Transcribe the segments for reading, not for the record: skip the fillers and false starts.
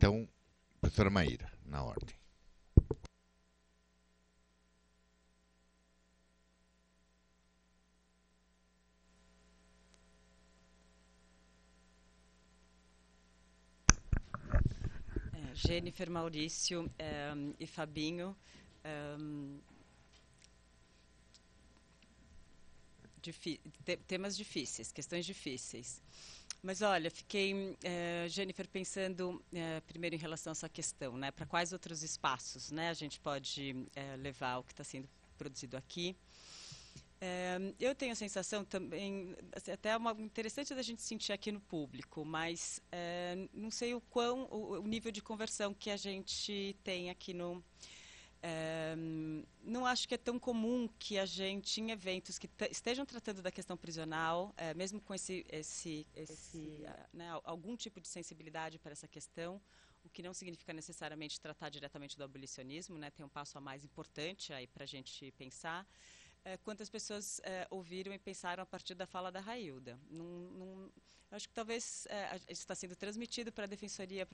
Então, professora Maíra, na ordem. Jennifer, Maurício e Fabinho, temas difíceis, questões difíceis. Mas olha, fiquei, Jennifer, pensando primeiro em relação a essa questão, né? Para quais outros espaços, né, a gente pode levar o que está sendo produzido aqui. Eu tenho a sensação também, assim, até interessante da gente sentir aqui no público, mas não sei o nível de conversão que a gente tem aqui no... não acho que é tão comum que a gente, em eventos que estejam tratando da questão prisional, mesmo com né, algum tipo de sensibilidade para essa questão, o que não significa necessariamente tratar diretamente do abolicionismo, né, tem um passo a mais importante aí para a gente pensar. Quantas pessoas ouviram e pensaram a partir da fala da Railda. Acho que talvez isso está sendo transmitido para a defensoria,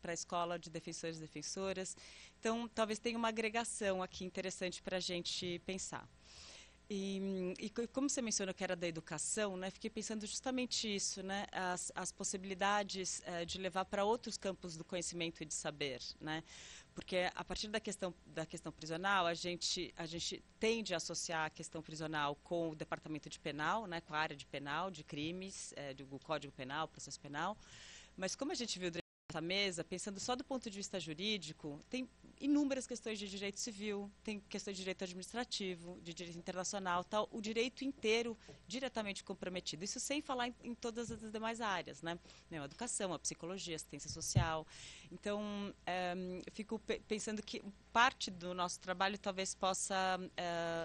para a escola de defensores e defensoras. Então, talvez tenha uma agregação aqui interessante para a gente pensar. E como você mencionou que era da educação, né, fiquei pensando justamente isso, né, as possibilidades de levar para outros campos do conhecimento e de saber, né, porque a partir da questão prisional, a gente tende a associar a questão prisional com o departamento de penal, né, com a área de penal, de crimes, do Código Penal, processo penal, mas como a gente viu durante essa mesa, pensando só do ponto de vista jurídico, tem inúmeras questões de direito civil, tem questões de direito administrativo, de direito internacional, tal, o direito inteiro diretamente comprometido. Isso sem falar em todas as demais áreas, né? A educação, a psicologia, a assistência social. Então, eu fico pensando que parte do nosso trabalho talvez possa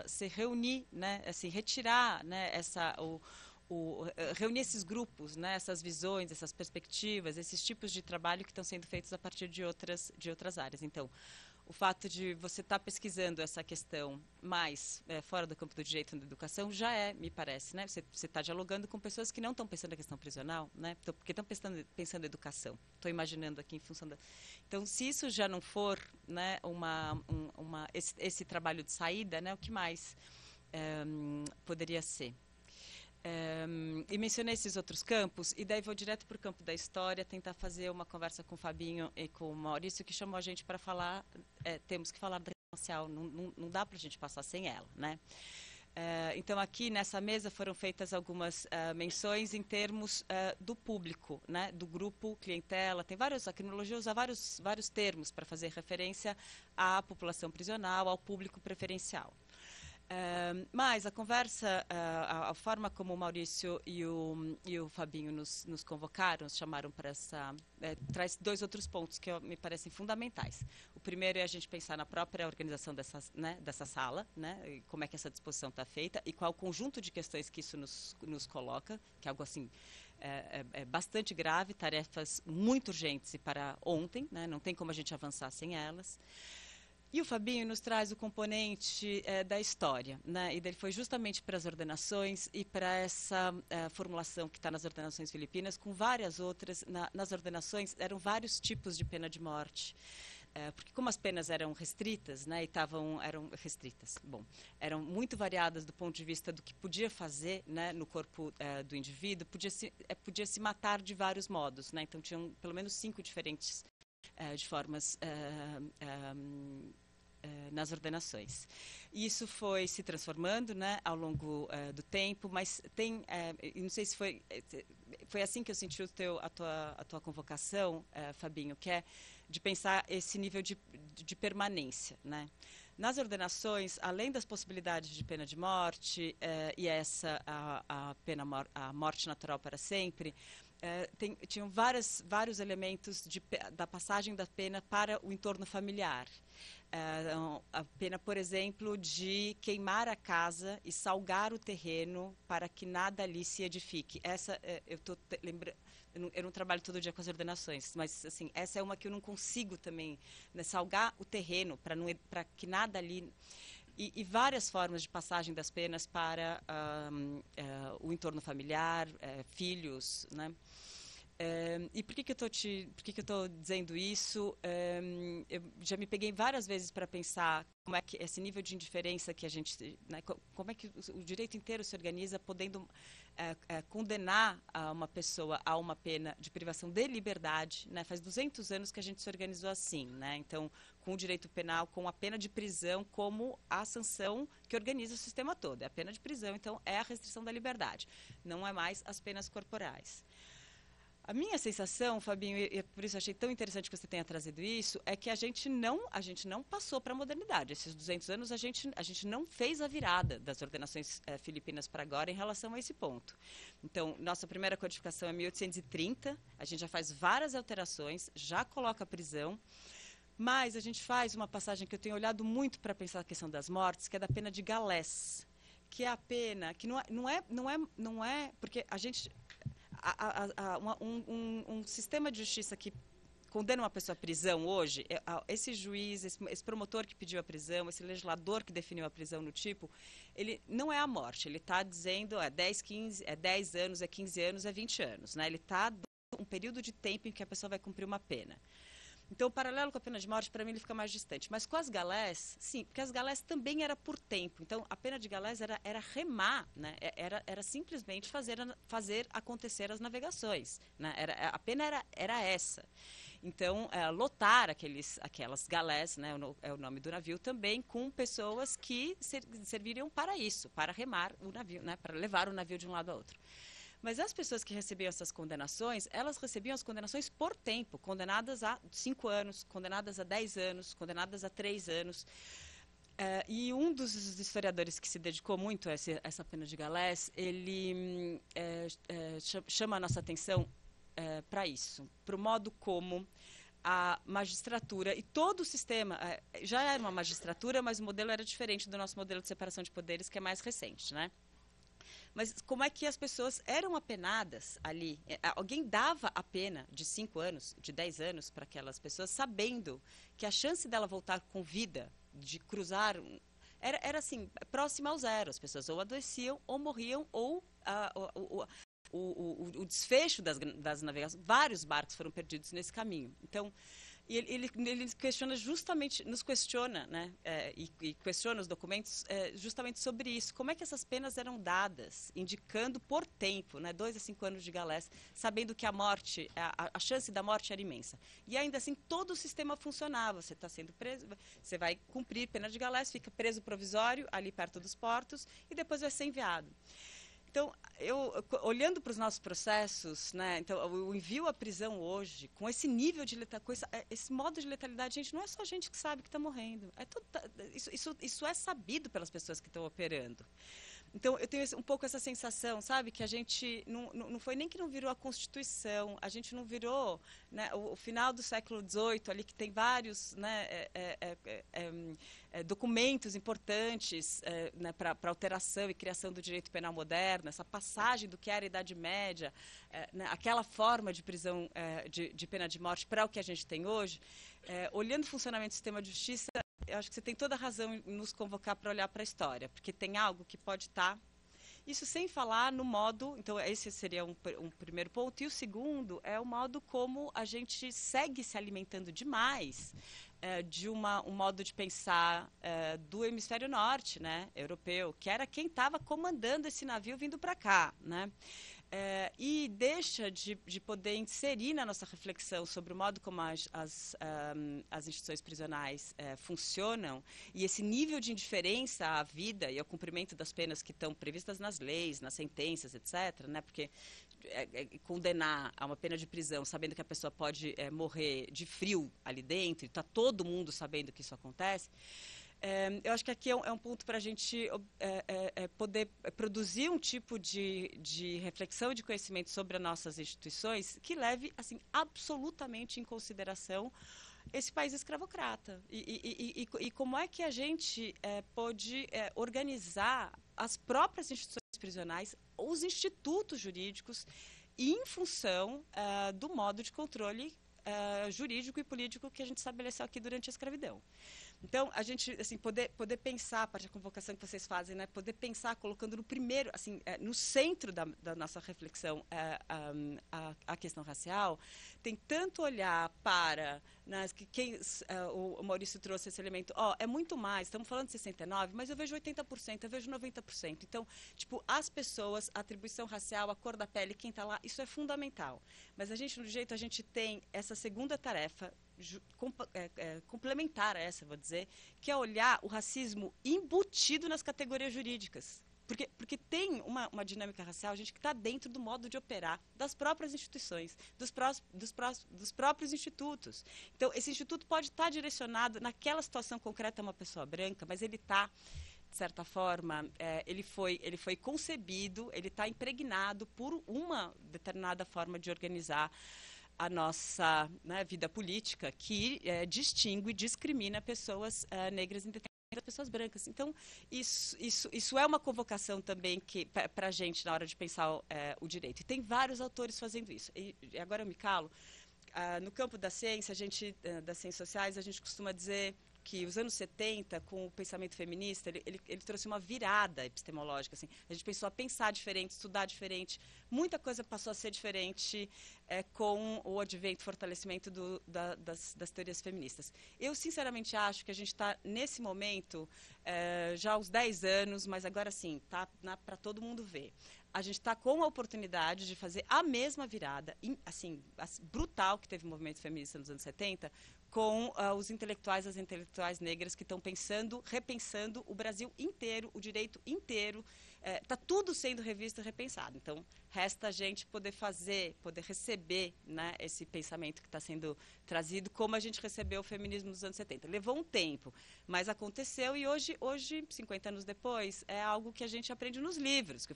se reunir, né? Assim, retirar, né? Reunir esses grupos, né, essas visões, essas perspectivas, esses tipos de trabalho que estão sendo feitos a partir de outras áreas. Então, o fato de você estar pesquisando essa questão mais fora do campo do direito e da educação já me parece, né? Você está dialogando com pessoas que não estão pensando na questão prisional, né? Porque estão pensando em educação. Estou imaginando aqui em função da... Então, se isso já não for, né, esse trabalho de saída, né, o que mais poderia ser? E mencionei esses outros campos, e daí vou direto para o campo da história, tentar fazer uma conversa com o Fabinho e com o Maurício, que chamou a gente para falar, temos que falar da questão racial, não dá para a gente passar sem ela, né? Então, aqui nessa mesa foram feitas algumas menções em termos do público, né, do grupo clientela. Tem a criminologia usa vários termos para fazer referência à população prisional, ao público preferencial. Mas a conversa, a forma como o Maurício e o Fabinho nos convocaram, nos chamaram para traz dois outros pontos que me parecem fundamentais. O primeiro é a gente pensar na própria organização dessa sala, né, e como é que essa disposição está feita e qual o conjunto de questões que isso nos coloca, que é algo assim bastante grave, tarefas muito urgentes e para ontem, né, não tem como a gente avançar sem elas. E o Fabinho nos traz o componente da história, né? E ele foi justamente para as ordenações e para essa formulação que está nas ordenações filipinas, com várias outras. Nas ordenações eram vários tipos de pena de morte. Porque como as penas eram restritas, né, eram restritas, eram muito variadas do ponto de vista do que podia fazer, né, no corpo do indivíduo, podia se matar de vários modos, né? Então tinham pelo menos 5 diferentes de formas nas ordenações. Isso foi se transformando, né, ao longo do tempo, mas não sei se foi assim que eu senti a tua convocação, Fabinho, que é de pensar esse nível de permanência, né? Nas ordenações, além das possibilidades de pena de morte e a morte natural para sempre, tinham vários elementos da passagem da pena para o entorno familiar. A pena, por exemplo, de queimar a casa e salgar o terreno para que nada ali se edifique. Essa, eu estou lembrando, eu não trabalho todo dia com as ordenações, mas assim, essa é uma que eu não consigo também, né, salgar o terreno para que nada ali... E várias formas de passagem das penas para o entorno familiar, filhos, né? E por que eu estou dizendo isso? Eu já me peguei várias vezes para pensar como é que esse nível de indiferença que a gente, né, como é que o direito inteiro se organiza, podendo condenar uma pessoa a uma pena de privação de liberdade, né? Faz 200 anos que a gente se organizou assim, né? Então, com o direito penal, com a pena de prisão como a sanção que organiza o sistema todo. É a pena de prisão, então, é a restrição da liberdade. Não é mais as penas corporais. A minha sensação, Fabinho, e por isso achei tão interessante que você tenha trazido isso, é que a gente não passou para a modernidade. Esses 200 anos a gente não fez a virada das ordenações filipinas para agora em relação a esse ponto. Então, nossa primeira codificação é 1830, a gente já faz várias alterações, já coloca a prisão, mas a gente faz uma passagem que eu tenho olhado muito para pensar a questão das mortes, que é da pena de galés, que é a pena que não é porque a gente um sistema de justiça que condena uma pessoa à prisão hoje, esse juiz, esse promotor que pediu a prisão, esse legislador que definiu a prisão no tipo, ele não é a morte, ele está dizendo 10, 15, 10 anos, 15 anos, 20 anos. Né? Ele está dando um período de tempo em que a pessoa vai cumprir uma pena. Então, o paralelo com a pena de morte, para mim, ele fica mais distante. Mas com as galés, sim, porque as galés também era por tempo. Então, a pena de galés era remar, né? Era simplesmente fazer acontecer as navegações. Né? A pena era essa. Então, lotar aquelas galés, né? É o nome do navio também, com pessoas que serviriam para isso, para remar o navio, né? Para levar o navio de um lado ao outro. Mas as pessoas que recebiam essas condenações, elas recebiam as condenações por tempo, condenadas a 5 anos, condenadas a 10 anos, condenadas a 3 anos. E um dos historiadores que se dedicou muito a essa pena de galés, ele chama a nossa atenção para isso, para o modo como a magistratura e todo o sistema, já era uma magistratura, mas o modelo era diferente do nosso modelo de separação de poderes, que é mais recente, né? Mas como é que as pessoas eram apenadas ali? Alguém dava a pena de 5 anos, de 10 anos para aquelas pessoas, sabendo que a chance dela voltar com vida, de cruzar, era assim, próxima ao zero. As pessoas ou adoeciam, ou morriam, ou o desfecho das navegações. Vários barcos foram perdidos nesse caminho. Então, e ele questiona justamente, nos questiona, né, e questiona os documentos justamente sobre isso. Como é que essas penas eram dadas, indicando por tempo, né, 2 a 5 anos de galés, sabendo que a morte, a chance da morte era imensa. E ainda assim, todo o sistema funcionava. Você está sendo preso, você vai cumprir pena de galés, fica preso provisório ali perto dos portos e depois vai ser enviado. Então, olhando para os nossos processos, né, então, o envio à prisão hoje, com esse nível de letalidade, esse modo de letalidade, gente, não é só a gente que sabe que está morrendo. Isso é sabido pelas pessoas que estão operando. Então, eu tenho um pouco essa sensação, sabe, que a gente não foi nem que não virou a Constituição, a gente não virou, né, o final do século XVIII, ali que tem vários, né, documentos importantes né, para alteração e criação do direito penal moderno, essa passagem do que era a Idade Média, né, aquela forma de prisão de pena de morte para o que a gente tem hoje, olhando o funcionamento do sistema de justiça, eu acho que você tem toda a razão em nos convocar para olhar para a história, porque tem algo que pode estar... Isso sem falar no modo... Então, esse seria um primeiro ponto. E o segundo é o modo como a gente segue se alimentando demais de um modo de pensar do hemisfério norte, né, europeu, que era quem estava comandando esse navio vindo para cá, né? E deixa de poder inserir na nossa reflexão sobre o modo como as instituições prisionais funcionam e esse nível de indiferença à vida e ao cumprimento das penas que estão previstas nas leis, nas sentenças, etc., né? Porque condenar a uma pena de prisão sabendo que a pessoa pode morrer de frio ali dentro, e está todo mundo sabendo que isso acontece, eu acho que aqui é um ponto para a gente poder produzir um tipo de reflexão e de conhecimento sobre as nossas instituições que leve assim, absolutamente em consideração esse país escravocrata. E como é que a gente pode organizar as próprias instituições prisionais, os institutos jurídicos, em função do modo de controle jurídico e político que a gente estabeleceu aqui durante a escravidão. Então, a gente, assim, poder pensar, a parte da convocação que vocês fazem, né, poder pensar colocando no primeiro, assim, no centro da nossa reflexão a questão racial, tem tanto olhar para, né, o Maurício trouxe esse elemento, é muito mais, estamos falando de 69, mas eu vejo 80%, eu vejo 90%. Então, tipo, as pessoas, a atribuição racial, a cor da pele, quem está lá, isso é fundamental. Mas a gente, no jeito, a gente tem essa segunda tarefa, complementar a essa, vou dizer, que é olhar o racismo embutido nas categorias jurídicas. Porque tem uma dinâmica racial, gente, que está dentro do modo de operar das próprias instituições, dos próprios institutos. Então, esse instituto pode estar direcionado naquela situação concreta a uma pessoa branca, mas ele está, de certa forma, ele foi concebido, ele está impregnado por uma determinada forma de organizar a nossa, né, vida política, que distingue e discrimina pessoas negras em detrimento das pessoas brancas. Então, isso é uma convocação também para a gente na hora de pensar o direito. E tem vários autores fazendo isso. E agora eu me calo. No campo da ciência, das ciências sociais, a gente costuma dizer que os anos 70, com o pensamento feminista, ele trouxe uma virada epistemológica. Assim. A gente pensou a pensar diferente, estudar diferente. Muita coisa passou a ser diferente com o advento e fortalecimento das teorias feministas. Eu, sinceramente, acho que a gente está, nesse momento, já há uns 10 anos, mas agora sim, tá para todo mundo ver. A gente está com a oportunidade de fazer a mesma virada, assim, brutal que teve o movimento feminista nos anos 70, com os intelectuais, as intelectuais negras que estão repensando o Brasil inteiro, o direito inteiro. Está tudo sendo revisto e repensado. Então, resta a gente poder receber, né, esse pensamento que está sendo trazido, como a gente recebeu o feminismo nos anos 70. Levou um tempo, mas aconteceu e hoje 50 anos depois, é algo que a gente aprende nos livros, que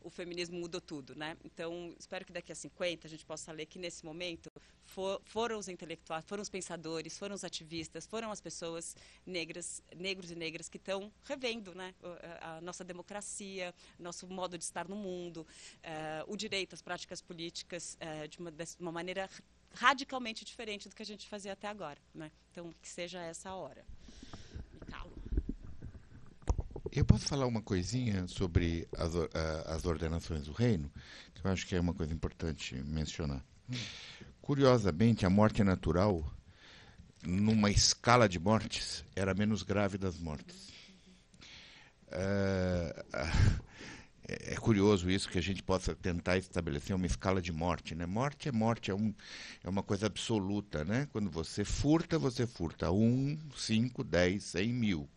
o feminismo mudou tudo, né? Então, espero que daqui a 50 a gente possa ler que, nesse momento, foram os intelectuais, foram os pensadores, foram os ativistas, foram as pessoas negros e negras que estão revendo, né, a nossa democracia, nosso modo de estar no mundo, o direito, as práticas políticas de uma maneira radicalmente diferente do que a gente fazia até agora, né? Então, que seja essa a hora. Me calo. Eu posso falar uma coisinha sobre as ordenações do reino, que eu acho que é uma coisa importante mencionar. Curiosamente, a morte natural, numa escala de mortes, era menos grave das mortes. É curioso isso, que a gente possa tentar estabelecer uma escala de morte, né? Morte, é uma coisa absoluta, né? Quando você furta 1, 5, 10, 100 mil.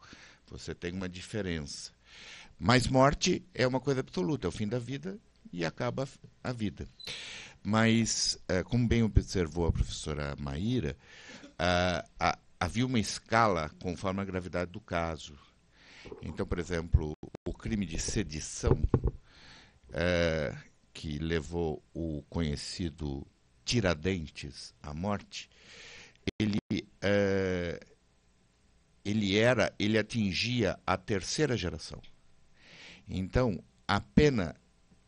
Você tem uma diferença. Mas morte é uma coisa absoluta, é o fim da vida e acaba a vida. Mas, como bem observou a professora Maíra, havia uma escala conforme a gravidade do caso. Então, por exemplo, o crime de sedição, que levou o conhecido Tiradentes à morte, ele atingia a terceira geração. Então, a pena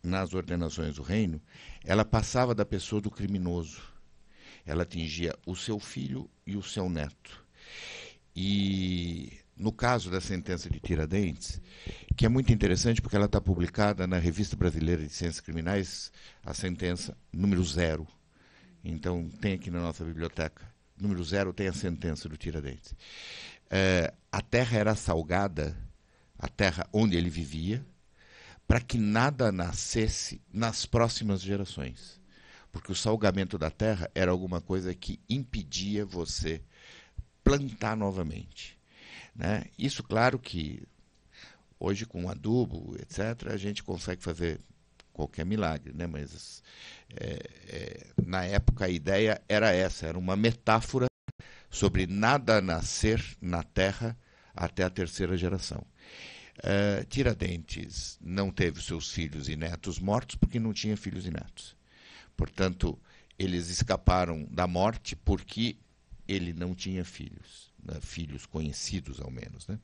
nas ordenações do reino, ela passava da pessoa do criminoso. Ela atingia o seu filho e o seu neto. E no caso da sentença de Tiradentes, que é muito interessante porque ela está publicada na Revista Brasileira de Ciências Criminais, a sentença número 0. Então, tem aqui na nossa biblioteca, número 0 tem a sentença do Tiradentes. A terra era salgada, a terra onde ele vivia, para que nada nascesse nas próximas gerações. Porque o salgamento da terra era alguma coisa que impedia você plantar novamente. Né? Isso, claro que hoje com adubo, etc., a gente consegue fazer qualquer milagre, né? Mas na época a ideia era essa, era uma metáfora sobre nada nascer na terra até a terceira geração. Tiradentes não teve seus filhos e netos mortos porque não tinha filhos e netos. Portanto, eles escaparam da morte porque ele não tinha filhos, né? Filhos conhecidos, ao menos. Né?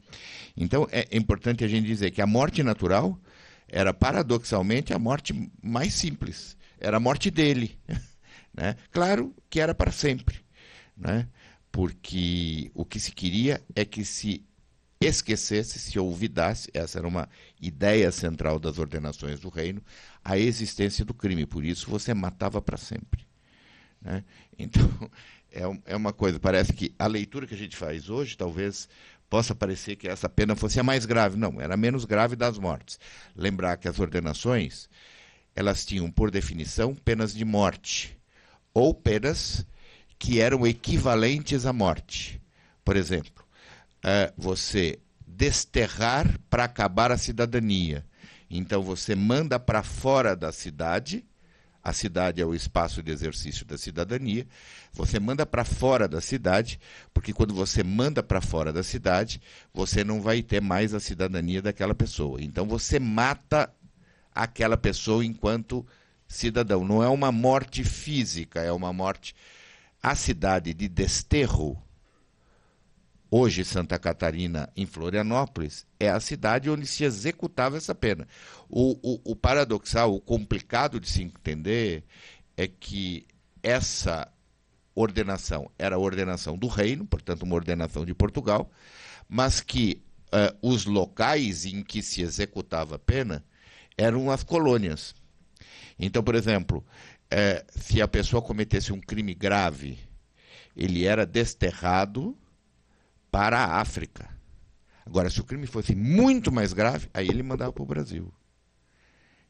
Então, é importante a gente dizer que a morte natural era, paradoxalmente, a morte mais simples. Era a morte dele. né? Claro que era para sempre, né? Porque o que se queria é que se esquecesse, se olvidasse, essa era uma ideia central das ordenações do reino, a existência do crime. Por isso você matava para sempre, né? Então, é uma coisa, parece que a leitura que a gente faz hoje, talvez possa parecer que essa pena fosse a mais grave. Não, era a menos grave das mortes. Lembrar que as ordenações, elas tinham, por definição, penas de morte, ou penas que eram equivalentes à morte. Por exemplo, você desterrar para acabar a cidadania. Então você manda para fora da cidade, a cidade é o espaço de exercício da cidadania, você manda para fora da cidade, porque quando você manda para fora da cidade, você não vai ter mais a cidadania daquela pessoa. Então você mata aquela pessoa enquanto cidadão. Não é uma morte física, é uma morte... A cidade de Desterro, hoje Santa Catarina, em Florianópolis, é a cidade onde se executava essa pena. O paradoxal, o complicado de se entender, é que essa ordenação era a ordenação do reino, portanto uma ordenação de Portugal, mas que os locais em que se executava a pena eram as colônias. Então, por exemplo, se a pessoa cometesse um crime grave, ele era desterrado para a África. Agora, se o crime fosse muito mais grave, aí ele mandava para o Brasil.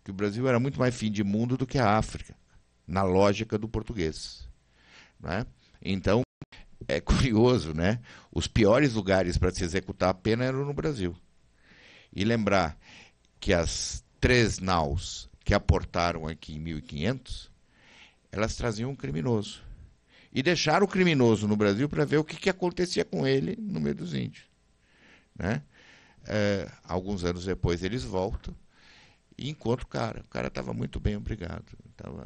Que o Brasil era muito mais fim de mundo do que a África, na lógica do português, né? Então, é curioso, né? Os piores lugares para se executar a pena eram no Brasil. E lembrar que as 3 naus que aportaram aqui em 1500, elas traziam um criminoso. E deixaram o criminoso no Brasil para ver o que acontecia com ele no meio dos índios, né? Alguns anos depois eles voltam e encontram o cara. O cara estava muito bem, obrigado. Estava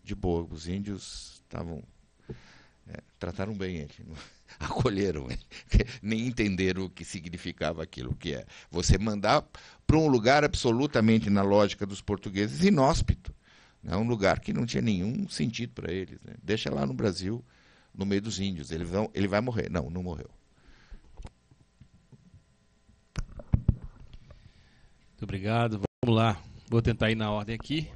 de boa. Os índios trataram bem ele, acolheram ele, nem entenderam o que significava aquilo, que é você mandar para um lugar absolutamente na lógica dos portugueses inóspito. É um lugar que não tinha nenhum sentido para eles, né? Deixa lá no Brasil, no meio dos índios. Ele vai morrer. Não, não morreu. Muito obrigado. Vamos lá. Vou tentar ir na ordem aqui.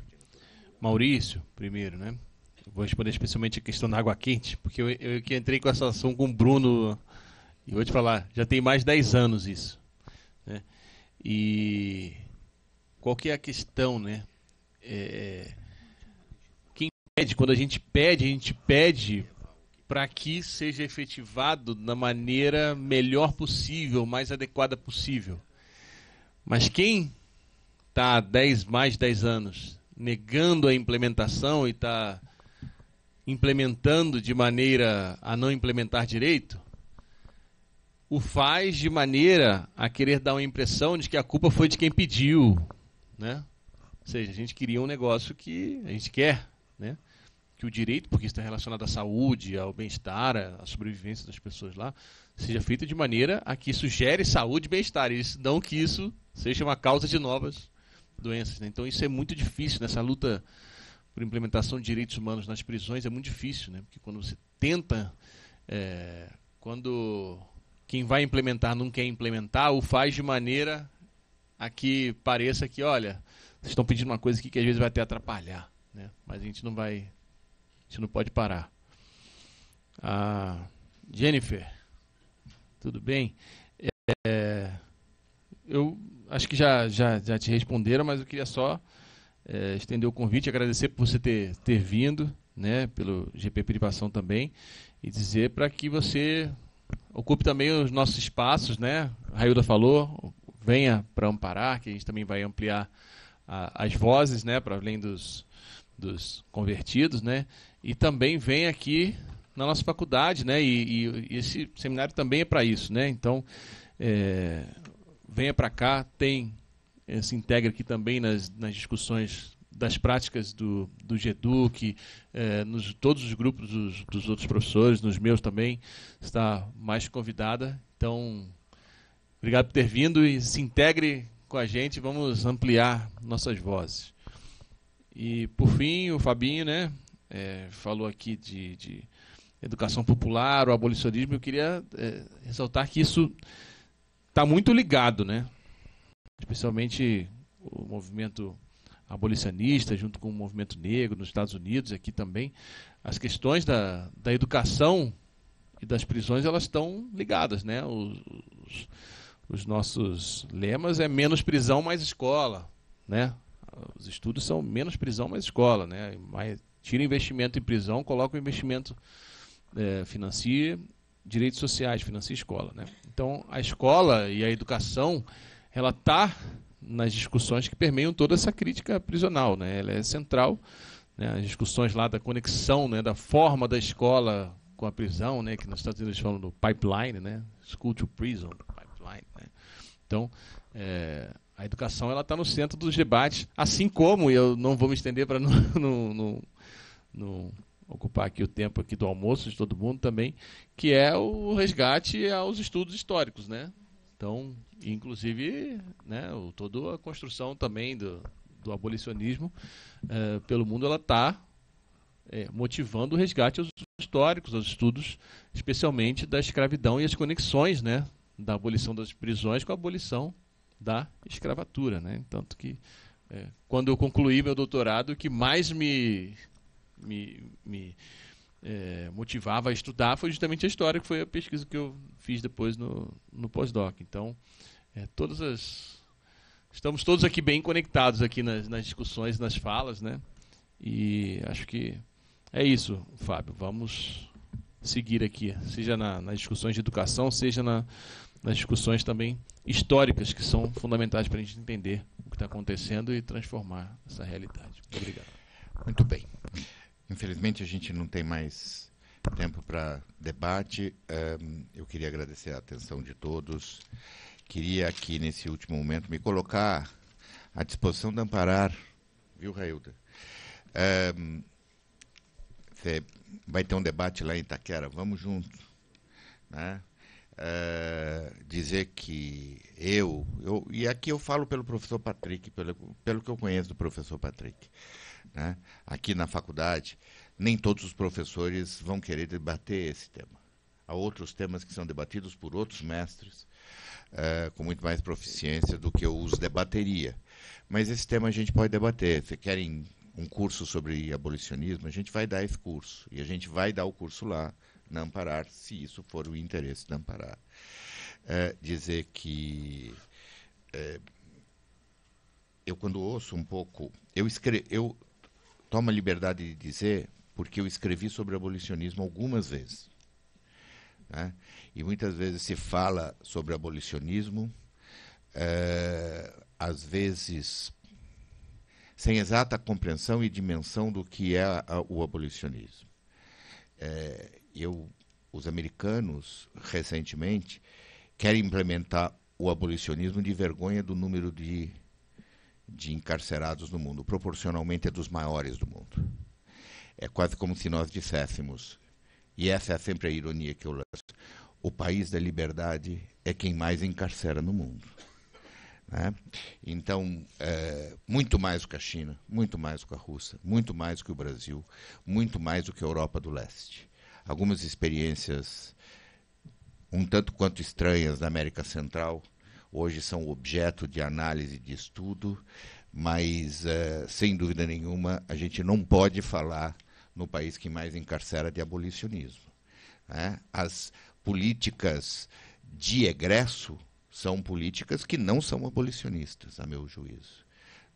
Maurício, primeiro, né? Eu vou responder especialmente a questão da água quente, porque eu que entrei com essa ação com o Bruno, e vou te falar, já tem mais de 10 anos isso, né? E qual que é a questão, né? Quando a gente pede para que seja efetivado da maneira melhor possível, mais adequada possível. Mas quem está há mais de 10 anos negando a implementação e está implementando de maneira a não implementar direito, o faz de maneira a querer dar uma impressão de que a culpa foi de quem pediu, né? Ou seja, a gente queria um negócio que a gente quer, né? Que o direito, porque está relacionado à saúde, ao bem-estar, à sobrevivência das pessoas lá, seja feito de maneira a que isso gere saúde e bem-estar, e não que isso seja uma causa de novas doenças, né? Então isso é muito difícil, nessa luta por implementação de direitos humanos nas prisões, é muito difícil, né? Porque quando você tenta, quando quem vai implementar não quer implementar, o faz de maneira a que pareça que, olha, vocês estão pedindo uma coisa aqui que às vezes vai até atrapalhar, né? Mas a gente não pode parar. Jennifer, tudo bem? Eu acho que já te responderam, mas eu queria só estender o convite, agradecer por você ter vindo, né, pelo GP Privação também, e dizer para que você ocupe também os nossos espaços, né? A Railda falou, venha para amparar, que a gente também vai ampliar as vozes, né, para além dos convertidos, né? E também vem aqui na nossa faculdade, né? E esse seminário também é para isso, né? Então, venha para cá, se integra aqui também nas discussões das práticas do GEDUC, todos os grupos dos outros professores, nos meus também, está mais convidada. Então, obrigado por ter vindo e se integre com a gente, vamos ampliar nossas vozes. E, por fim, o Fabinho, né? falou aqui de educação popular, o abolicionismo, eu queria ressaltar que isso está muito ligado, né? Especialmente o movimento abolicionista, junto com o movimento negro nos Estados Unidos, aqui também. As questões da educação e das prisões, elas estão ligadas, né? Os nossos lemas é menos prisão, mais escola, né? Os estudos são menos prisão, mais escola, né? Tira investimento em prisão, coloca o investimento, financia direitos sociais, financia escola, né? Então, a escola e a educação, ela está nas discussões que permeiam toda essa crítica prisional, né? Ela é central, né? As discussões lá da conexão, né? Da forma da escola com a prisão, né? Que nos Estados Unidos falam do pipeline, né? School to prison, pipeline, né? Então, a educação ela está no centro dos debates, assim como, e eu não vou me estender para não ocupar aqui o tempo aqui do almoço de todo mundo também, que é o resgate aos estudos históricos, né? Então, inclusive, né, toda a construção também do abolicionismo pelo mundo, ela está motivando o resgate aos históricos, aos estudos, especialmente da escravidão e as conexões, né, da abolição das prisões com a abolição da escravatura, né? Tanto que, quando eu concluí meu doutorado, o que mais me motivava a estudar foi justamente a história, que foi a pesquisa que eu fiz depois no pós-doc. Então, estamos todos aqui bem conectados aqui nas discussões, nas falas, né? E acho que é isso, Fábio. Vamos seguir aqui, seja nas discussões de educação, seja nas discussões também históricas, que são fundamentais para a gente entender o que está acontecendo e transformar essa realidade. Muito obrigado. Muito bem. Infelizmente, a gente não tem mais tempo para debate. Eu queria agradecer a atenção de todos. Queria aqui, nesse último momento, me colocar à disposição de amparar, viu, Railda? Você vai ter um debate lá em Itaquera, vamos junto, né? Dizer que e aqui eu falo pelo professor Patrick, pelo que eu conheço do professor Patrick, né? Aqui na faculdade, nem todos os professores vão querer debater esse tema. Há outros temas que são debatidos por outros mestres, com muito mais proficiência do que eu os debateria. Mas esse tema a gente pode debater. Se querem um curso sobre abolicionismo, a gente vai dar esse curso. E a gente vai dar o curso lá, na Amparar, se isso for o interesse da Amparar. Dizer que eu, quando ouço um pouco, eu tomo a liberdade de dizer, porque eu escrevi sobre abolicionismo algumas vezes, né? E muitas vezes se fala sobre abolicionismo, às vezes sem exata compreensão e dimensão do que é o abolicionismo. Os americanos, recentemente, querem implementar o abolicionismo de vergonha do número de encarcerados no mundo. Proporcionalmente é dos maiores do mundo. É quase como se nós disséssemos, e essa é sempre a ironia que eu lanço, o país da liberdade é quem mais encarcera no mundo, né? Então, muito mais do que a China, muito mais do que a Rússia, muito mais do que o Brasil, muito mais do que a Europa do Leste. Algumas experiências um tanto quanto estranhas da América Central hoje são objeto de análise, de estudo, mas, sem dúvida nenhuma, a gente não pode falar no país que mais encarcera de abolicionismo, né? As políticas de egresso são políticas que não são abolicionistas, a meu juízo,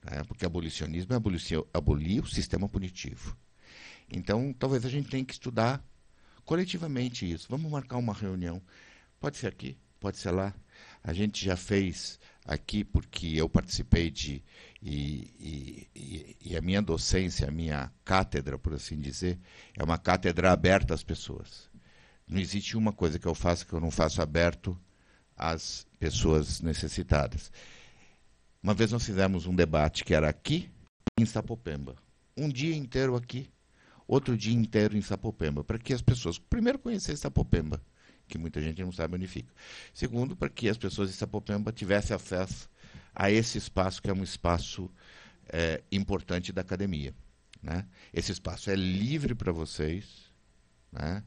né? Porque abolicionismo é abolir o sistema punitivo. Então, talvez a gente tenha que estudar coletivamente isso. Vamos marcar uma reunião. Pode ser aqui, pode ser lá. A gente já fez aqui, porque eu participei e a minha docência, a minha cátedra, por assim dizer, é uma cátedra aberta às pessoas. Não existe uma coisa que eu faço que eu não faço aberto às pessoas necessitadas. Uma vez nós fizemos um debate que era aqui em Sapopemba. Um dia inteiro aqui, outro dia inteiro em Sapopemba, para que as pessoas, primeiro, conhecessem Sapopemba, que muita gente não sabe onde fica. Segundo, para que as pessoas de Sapopemba tivessem acesso a esse espaço, que é um espaço importante da academia. né? Esse espaço é livre para vocês, né,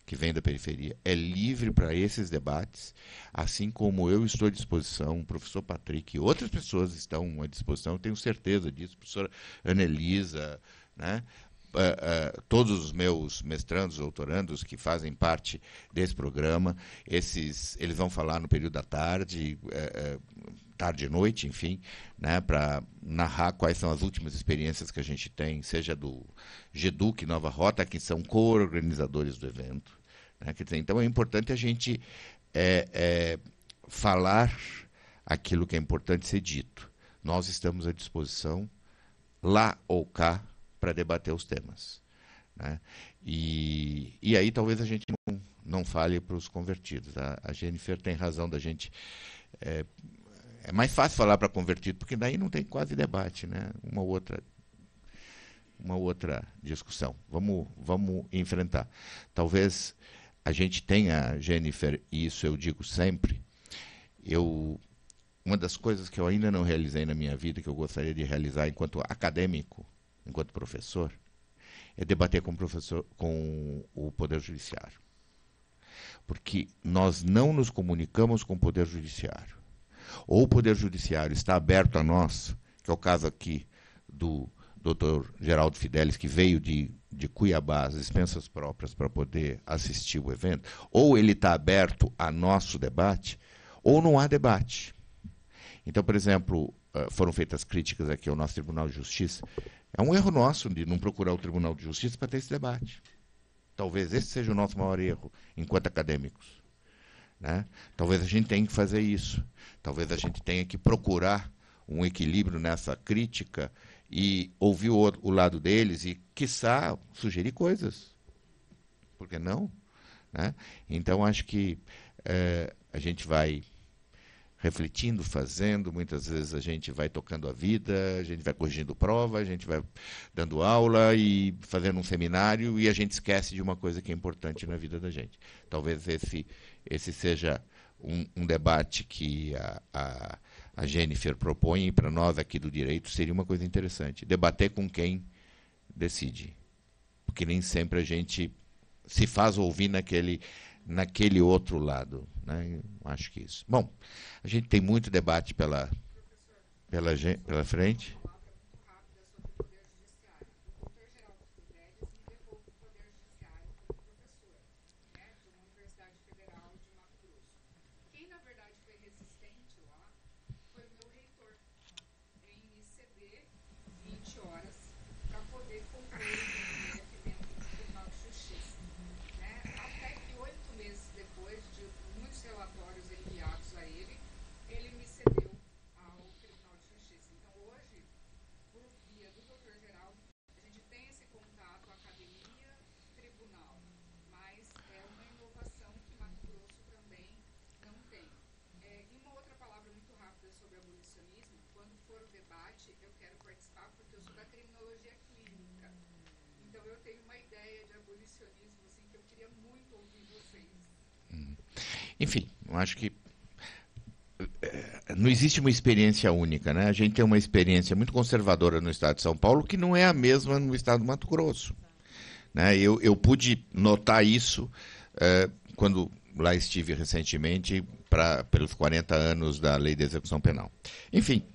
que vêm da periferia, é livre para esses debates, assim como eu estou à disposição, o professor Patrick e outras pessoas estão à disposição, eu tenho certeza disso, a professora Anelisa, né, todos os meus mestrandos, doutorandos que fazem parte desse programa, eles vão falar no período da tarde, tarde e noite, enfim, né, para narrar quais são as últimas experiências que a gente tem, seja do GEDUC Nova Rota, que são co-organizadores do evento. Né, quer dizer, então é importante a gente falar aquilo que é importante ser dito. Nós estamos à disposição, lá ou cá, para debater os temas. Né? E aí talvez a gente não fale para os convertidos. A Jennifer tem razão da gente... É mais fácil falar para convertido, porque daí não tem quase debate, né? Uma outra discussão. Vamos enfrentar. Talvez a gente tenha, Jennifer, e isso eu digo sempre, uma das coisas que eu ainda não realizei na minha vida, que eu gostaria de realizar enquanto acadêmico, enquanto professor, é debater com o Poder Judiciário. Porque nós não nos comunicamos com o Poder Judiciário. Ou o Poder Judiciário está aberto a nós, que é o caso aqui do Dr. Geraldo Fidelis, que veio de Cuiabá, às expensas próprias, para poder assistir o evento, ou ele está aberto a nosso debate, ou não há debate. Então, por exemplo, foram feitas críticas aqui ao nosso Tribunal de Justiça. É um erro nosso de não procurar o Tribunal de Justiça para ter esse debate. Talvez esse seja o nosso maior erro, enquanto acadêmicos. Né? Talvez a gente tenha que fazer isso. Talvez a gente tenha que procurar um equilíbrio nessa crítica e ouvir o lado deles e, quiçá, sugerir coisas. Por que não? Né? Então, acho que a gente vai refletindo, fazendo, muitas vezes a gente vai tocando a vida, a gente vai corrigindo prova, a gente vai dando aula e fazendo um seminário e a gente esquece de uma coisa que é importante na vida da gente. Talvez esse seja um debate que a Jennifer propõe, e para nós aqui do direito seria uma coisa interessante. Debater com quem decide. Porque nem sempre a gente se faz ouvir naquele outro lado. Né? Acho que isso. Bom, a gente tem muito debate pela frente. Enfim, eu acho que não existe uma experiência única, né? A gente tem uma experiência muito conservadora no estado de São Paulo que não é a mesma no estado do Mato Grosso. Né? Eu pude notar isso quando lá estive recentemente pelos 40 anos da Lei de Execução Penal. Enfim,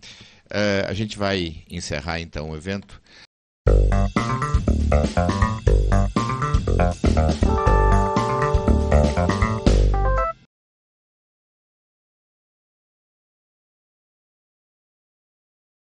a gente vai encerrar então o evento.